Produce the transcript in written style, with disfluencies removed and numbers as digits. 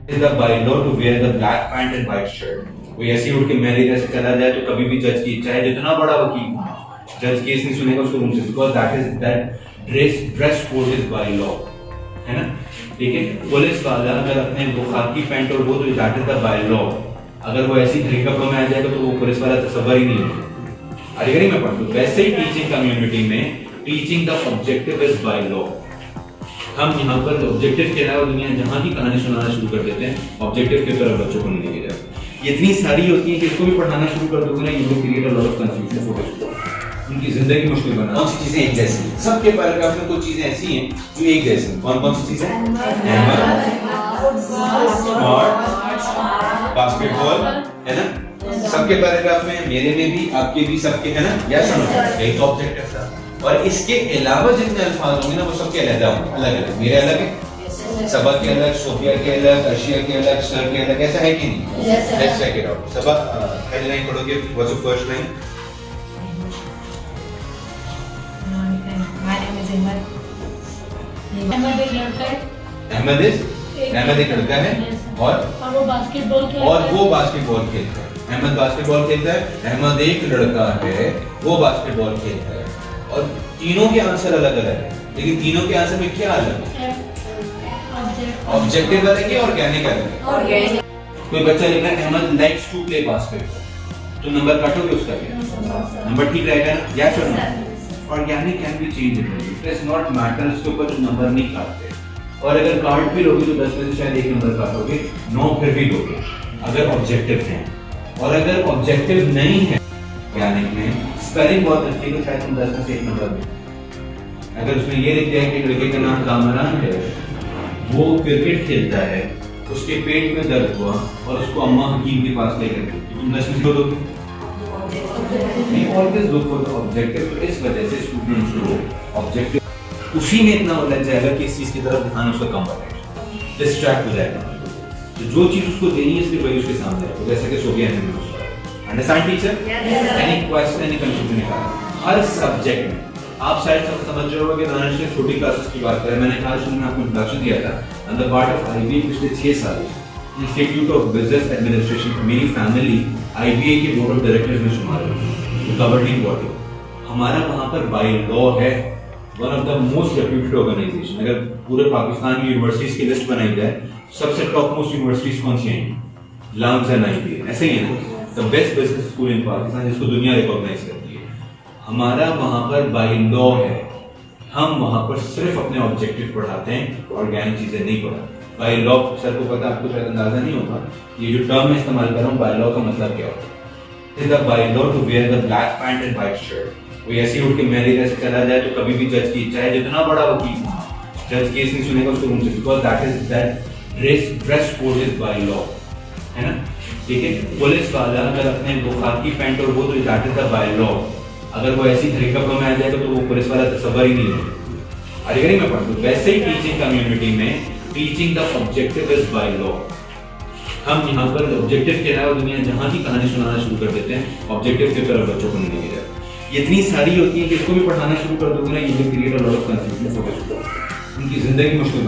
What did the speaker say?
is the bylaw to wear the black pant and white shirt. कोई ऐसी उठ के मेरे जैसे चला जाए तो कभी भी जज की चाहे जितना बड़ा वकील जज केस नहीं सुनेगा उसको रूम से, because that dress code is by law, है ना। ठीक है, पुलिस वाला अगर अपने वो खाकी पैंट और वो तो that is the by law, अगर वो ऐसी घड़ी कपड़ों में आ जाएगा तो वो पुलिस वाला तस्वर ही नहीं है। अलीगढ़ में पढ़ लो। वैसे ही टीचिंग कम्युनिटी में teaching the objective is by law. हम यहाँ पर ऑब्जेक्टिव के अलावा दुनिया जहाँ की कहानी सुनाना शुरू कर देते हैं, ऑब्जेक्टिव की तरफ बच्चों को नहीं लेके जाते। इतनी सारी होती है कि इसको भी पढ़ाना शुरू कर दोगे ना, you will create a lot of confusion for students. उनकी जिंदगी मुश्किल बना। कौन सी चीजें एक जैसी हैं? सबके पैराग्राफ में कुछ चीजें ऐसी हैं जो एक जैसी हैं। कौन कौन सी चीजें? बास्केटबॉल, है ना। सबके पैराग्राफ में, मेरे में भी, आपके भी, सबके, है ना। या समझ यही तो ऑब्जेक्टिव था। और इसके अलावा जितने अल्फाज होंगे ना वो सबके अलग होंगे, अलग अलग। मेरे अलग है, सबा के अलग, सोफिया के अलग, अर्शिया के अलग, सर के अलग, ऐसा है कि नहीं? Let's check it out. Saba headline पढ़ोगे, what's the first line? My name is Ahmed. Ahmed एक लड़का है। अहमद एक लड़का है और वो बास्केटबॉल खेलता है। और वो बास्केटबॉल खेलता है। अहमद बास्केटबॉल खेलता है, अहमद एक लड़का है, वो बास्केटबॉल खेलता है। और तीनों के आंसर अलग अलग है, लेकिन तीनों के आंसर में क्या अलग है? ऑब्जेक्टिव अलग है, ऑर्गेनिक अलग है। कोई बच्चा लिख रहा है Ahmad likes to play basketball, तो नंबर काटोगे उसका क्या? नंबर ठीक रहेगा ना? यस और no? Organic can be change, it does not matter, उसके ऊपर तो नंबर नहीं काटते। और अगर काट भी लोगे तो 10 में से शायद एक नंबर काटोगे, 9 फिर भी दोगे अगर ऑब्जेक्टिव है। और अगर ऑब्जेक्टिव नहीं है ऑर्गेनिक में, स्पेलिंग बहुत अच्छी है तो शायद तुम 10 में से एक नंबर दो। अगर उसमें ये लिख दिया है कि लड़के का नाम कामरान है, वो क्रिकेट खेलता है, उसके पेट में दर्द हुआ और उसको अम्मा हकीम के पास लेकर गई, तो तुम 10 में से दोगे? नहीं, always look for the objective. तो इस वजह से स्टूडेंट्स को ऑब्जेक्टिव उसी में इतना उलझ जाएगा कि इस चीज की तरफ ध्यान उसका कम बढ़ेगा, डिस्ट्रैक्ट हो जाएगा। तो जो चीज उसको देनी है सिर्फ वही उसके सामने रखो, जैसे कि सोफिया ने भी बताया। Understand teacher? Any question, any confusion निकालो हर सब्जेक्ट में। आप शायद सब समझ रहे होंगे कि दानिश ने छोटी क्लासेस की बात करें। मैंने कहा शुरू में आपको इंट्रोडक्शन दिया था, on the part of IBA पिछले 6 साल इंस्टीट्यूट ऑफ बिजनेस एडमिनिस्ट्रेशन, मेरी फैमिली आईबीए के बोर्ड ऑफ डायरेक्टर्स में शुमार है, गवर्निंग बॉडी। हमारा वहां पर बाय लॉ है one of the most reputed organisation. अगर पूरे पाकिस्तान की यूनिवर्सिटीज की लिस्ट बनाई जाए, सबसे टॉप मोस्ट यूनिवर्सिटीज कौन सी हैं? लाम्स एंड आईबीए, ऐसे ही है ना। द बेस्ट बिजनेस स्कूल इन पाकिस्तान, जिसको दुनिया रिकॉग्नाइज करती है। हमारा वहां पर बाय लॉ है, हम वहां पर सिर्फ अपने ऑब्जेक्टिव पढ़ाते हैं, ऑर्गेनिक चीजें नहीं पढ़ाते। बाय लॉ सर को पता, आपको शायद अंदाजा नहीं होगा ये जो टर्म मैं इस्तेमाल कर रहा हूँ बाय लॉ का मतलब क्या होता है। The by law to wear the black pant and white shirt. कोई ऐसी उठ के मेरे जैसे चला जाए तो कभी भी जज की चाहे जितना बड़ा वकील जज केस नहीं सुनेगा उसको रूम से, because that dress code is by law, है ना। ठीक है, पुलिस वाला अगर अपने वो खाकी पैंट और वो तो that is the by law, अगर वो ऐसी घड़ी कपड़ों में आ जाएगा तो वो पुलिस वाला तस्वर ही नहीं है। अलीगढ़ में पढ़ लो। वैसे ही टीचिंग कम्युनिटी में teaching the objective is by law. हम यहाँ पर ऑब्जेक्टिव के अलावा दुनिया जहाँ की कहानी सुनाना शुरू कर देते हैं, ऑब्जेक्टिव की तरफ बच्चों को नहीं लेके जाते। इतनी सारी होती है कि इसको भी पढ़ाना शुरू कर दोगे ना, you will create a lot of confusion for students. उनकी जिंदगी मुश्किल